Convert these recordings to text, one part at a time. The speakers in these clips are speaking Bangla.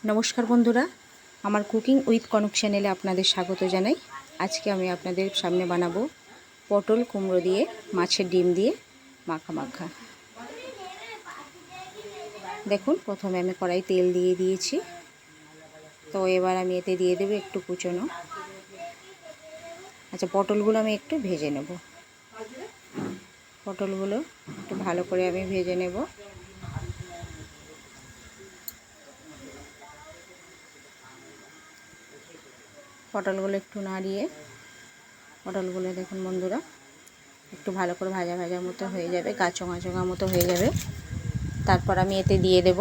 নমস্কার বন্ধুরা, আমার কুকিং উইথ কনক চ্যানেলে আপনাদের স্বাগত জানাই। আজকে আমি আপনাদের সামনে বানাবো পটল কুমড়ো দিয়ে মাছের ডিম দিয়ে মাখা মাখা। দেখুন, প্রথমে আমি কড়াই তেল দিয়ে দিয়েছি। তো এবার আমি এতে দিয়ে দেবো একটু কুচনো। আচ্ছা, পটলগুলো আমি একটু ভেজে নেব। পটলগুলো একটু ভালো করে আমি ভেজে নেব। পটলগুলো একটু নাড়িয়ে, পটলগুলো দেখুন বন্ধুরা একটু ভালো করে ভাজা ভাজা মতো হয়ে যাবে, চোঙা চোঙা মতো হয়ে যাবে। তারপর আমি এতে দিয়ে দেব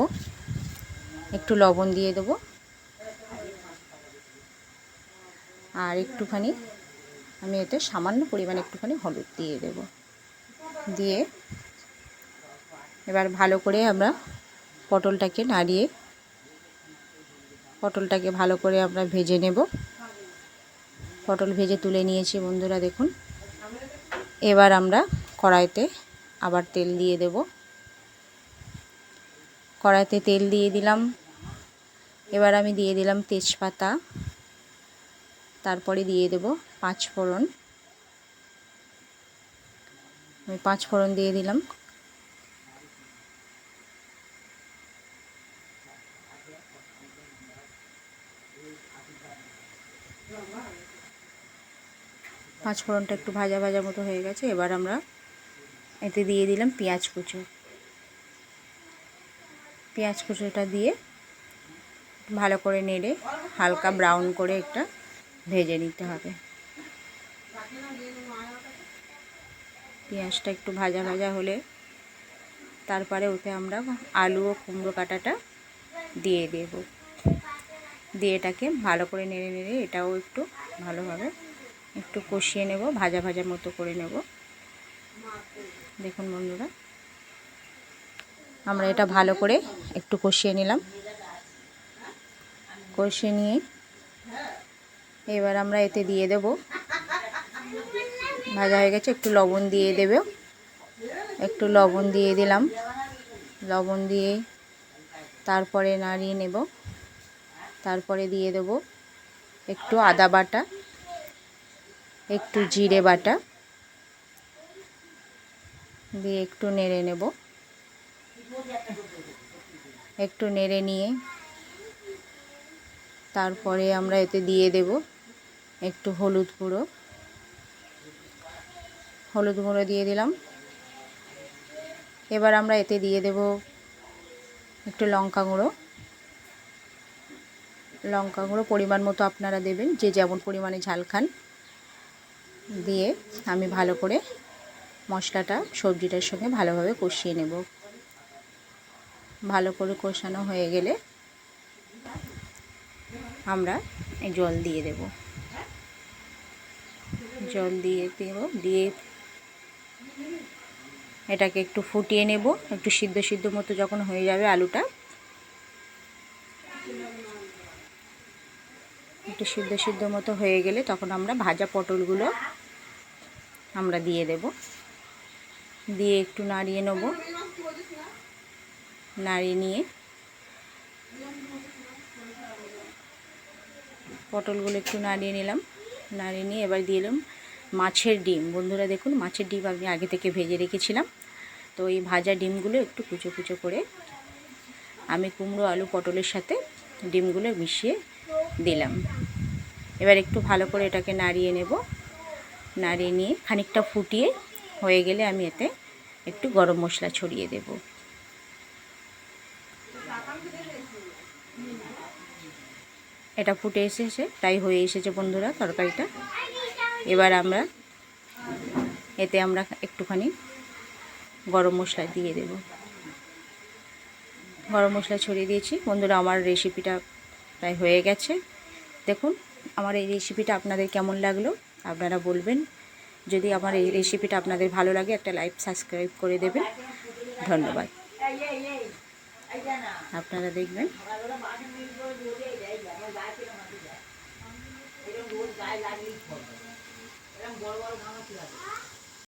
একটু লবণ দিয়ে দেব, আর একটুখানি আমি এতে সামান্য পরিমাণে একটুখানি হলুদ দিয়ে দেব। দিয়ে এবার ভালো করে আমরা পটলটাকে নাড়িয়ে পটলটাকে ভালো করে আমরা ভেজে নেব। পটল ভেজে তুলে নিয়েছি বন্ধুরা, দেখুন। এবার আমরা কড়াইতে আবার তেল দিয়ে দেব। কড়াইতে তেল দিয়ে দিলাম। এবার আমি দিয়ে দিলাম তেজপাতা, তারপরে দিয়ে দেব পাঁচফোড়ন। আমি পাঁচফোড়ন দিয়ে দিলাম। পাঁচফোড়নটা একটু ভাজা ভাজা মতো হয়ে গেছে। এবার আমরা এতে দিয়ে দিলাম পেঁয়াজ কুচো। পেঁয়াজ কুচোটা দিয়ে ভালো করে নেড়ে হালকা ব্রাউন করে একটা ভেজে নিতে হবে। পেঁয়াজটা একটু ভাজা ভাজা হলে তারপরে ওতে আমরা আলু ও কুমড়ো কাটাটা দিয়ে দেব। দিয়ে এটাকে ভালো করে নেড়ে নেড়ে এটাও একটু ভালোভাবে একটু কষিয়ে নেব, ভাজা ভাজা মতো করে নেব। দেখুন বন্ধুরা, আমরা এটা ভালো করে একটু কষিয়ে নিলাম। কষিয়ে নিয়ে এবার আমরা এতে দিয়ে দেব, ভাজা হয়ে গেছে, একটু লবণ দিয়ে দেব। একটু লবণ দিয়ে দিলাম। লবণ দিয়ে তারপরে নাড়িয়ে নেব। তারপরে দিয়ে দেব একটু আদা বাটা, একটু জিরে বাটা দিয়ে একটু নেড়ে নেব। একটু নেড়ে নিয়ে তারপরে আমরা এতে দিয়ে দেব একটু হলুদ গুঁড়ো। হলুদ গুঁড়ো দিয়ে দিলাম। এবার আমরা এতে দিয়ে দেব একটু লঙ্কা গুঁড়ো। লঙ্কা গুঁড়ো পরিমাণ মতো আপনারা দেবেন, যে যেমন পরিমাণে ঝাল খান। দিয়ে আমি ভালো করে মশলাটা সবজিটার সঙ্গে ভালোভাবে কষিয়ে নেব। ভালো করে কষানো হয়ে গেলে আমরা জল দিয়ে দেব। জল দিয়ে দিয়ে এটাকে একটু ফুটিয়ে নেব। একটু সিদ্ধ সিদ্ধ মতো যখন হয়ে যাবে আলুটা, একটু সিদ্ধ সিদ্ধ মতো হয়ে গেলে তখন আমরা ভাজা পটলগুলো আমরা দিয়ে দেব। দিয়ে একটু নাড়িয়ে নেব। নাড়িয়ে নিয়ে পটলগুলো একটু নাড়িয়ে নিলাম। নাড়িয়ে নিয়ে এবার দিয়ে দিলাম মাছের ডিম। বন্ধুরা দেখুন, মাছের ডিম আমি আগে থেকে ভেজে রেখেছিলাম। তো এই ভাজা ডিমগুলো একটু কুচো কুচো করে আমি কুমড়ো আলু পটলের সাথে ডিমগুলো মিশিয়ে দিলাম। এবার একটু ভালো করে এটাকে নাড়িয়ে নেব। নাড়িয়ে নিয়ে খানিকটা ফুটিয়ে হয়ে গেলে আমি এতে একটু গরম মশলা ছড়িয়ে দেব। এটা ফুটে এসেছে, তাই হয়ে এসেছে বন্ধুরা তরকারিটা। এবার আমরা এতে আমরা একটুখানি গরম মশলা দিয়ে দেব। গরম মশলা ছড়িয়ে দিয়েছি বন্ধুরা। আমার রেসিপিটা প্রায় হয়ে গেছে। দেখুন, আমার এই রেসিপিটা আপনাদের কেমন লাগলো আপনারা বলবেন। যদি আমার এই রেসিপিটা আপনাদের ভালো লাগে একটা লাইক সাবস্ক্রাইব করে দেবেন। ধন্যবাদ। আপনারা দেখবেন।